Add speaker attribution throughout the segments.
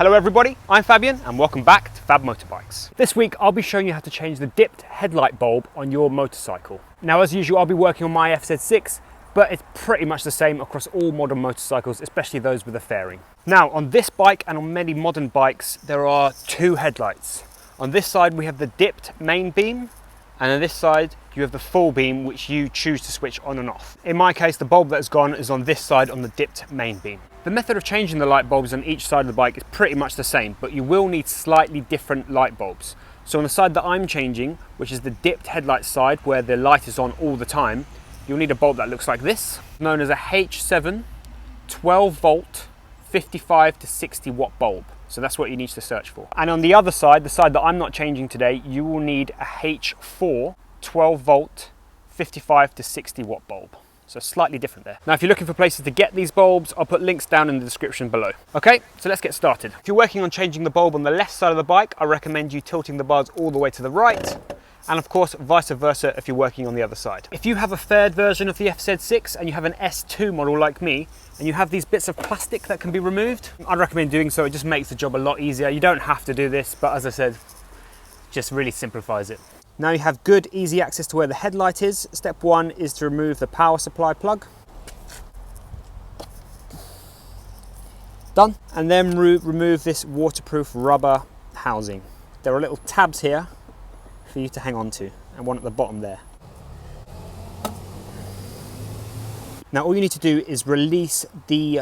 Speaker 1: Hello everybody, I'm Fabien and welcome back to Fab Motorbikes. This week I'll be showing you how to change the dipped headlight bulb on your motorcycle. Now as usual I'll be working on my FZ6, but it's pretty much the same across all modern motorcycles, especially those with a fairing. Now on this bike and on many modern bikes there are two headlights. On this side we have the dipped main beam, and on this side you have the full beam which you choose to switch on and off. In my case the bulb that's gone is on this side on the dipped main beam. The method of changing the light bulbs on each side of the bike is pretty much the same, but you will need slightly different light bulbs. So on the side that I'm changing, which is the dipped headlight side where the light is on all the time, you'll need a bulb that looks like this, known as a H7 12 volt 55 to 60 watt bulb. So that's what you need to search for. And on the other side, the side that I'm not changing today, you will need a H4 12 volt 55 to 60 watt bulb. So slightly different there. Now if you're looking for places to get these bulbs, I'll put links down in the description below. Okay, so let's get started. If you're working on changing the bulb on the left side of the bike, I recommend you tilting the bars all the way to the right. And of course, vice versa if you're working on the other side. If you have a faired version of the FZ6 and you have an S2 model like me, and you have these bits of plastic that can be removed, I'd recommend doing so. It just makes the job a lot easier. You don't have to do this, but as I said, just really simplifies it. Now you have good, easy access to where the headlight is. Step one is to remove the power supply plug. Done. And then remove this waterproof rubber housing. There are little tabs here for you to hang on to, and one at the bottom there. Now all you need to do is release the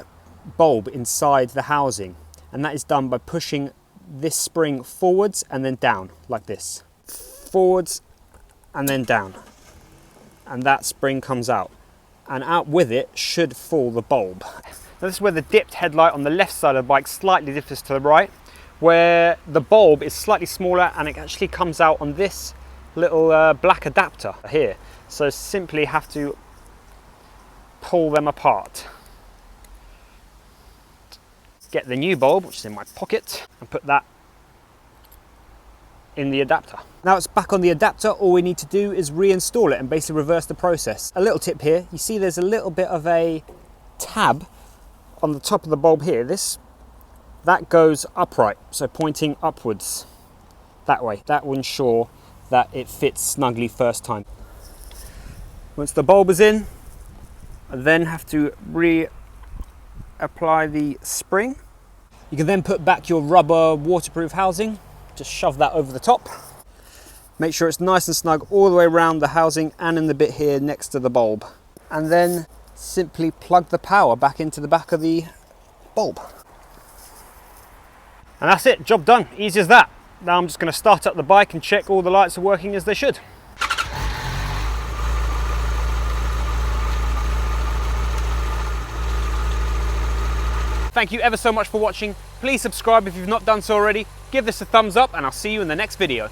Speaker 1: bulb inside the housing, and that is done by pushing this spring forwards and then down like this. Forwards and then down, and that spring comes out, and out with it should fall the bulb. Now this is where the dipped headlight on the left side of the bike slightly differs to the right, where the bulb is slightly smaller and it actually comes out on this little black adapter here. So simply have to pull them apart. Get the new bulb, which is in my pocket, and put that in the adapter. Now it's back on the adapter, all we need to do is reinstall it and basically reverse the process. A little tip here, you see there's a little bit of a tab on the top of the bulb here. That goes upright, so pointing upwards that way. That will ensure that it fits snugly first time. Once the bulb is in, I then have to reapply the spring. You can then put back your rubber waterproof housing. Just shove that over the top. Make sure it's nice and snug all the way around the housing and in the bit here next to the bulb. And then simply plug the power back into the back of the bulb. And that's it, job done, easy as that. Now I'm just going to start up the bike and check all the lights are working as they should. Thank you ever so much for watching. Please subscribe if you've not done so already. Give this a thumbs up and I'll see you in the next video.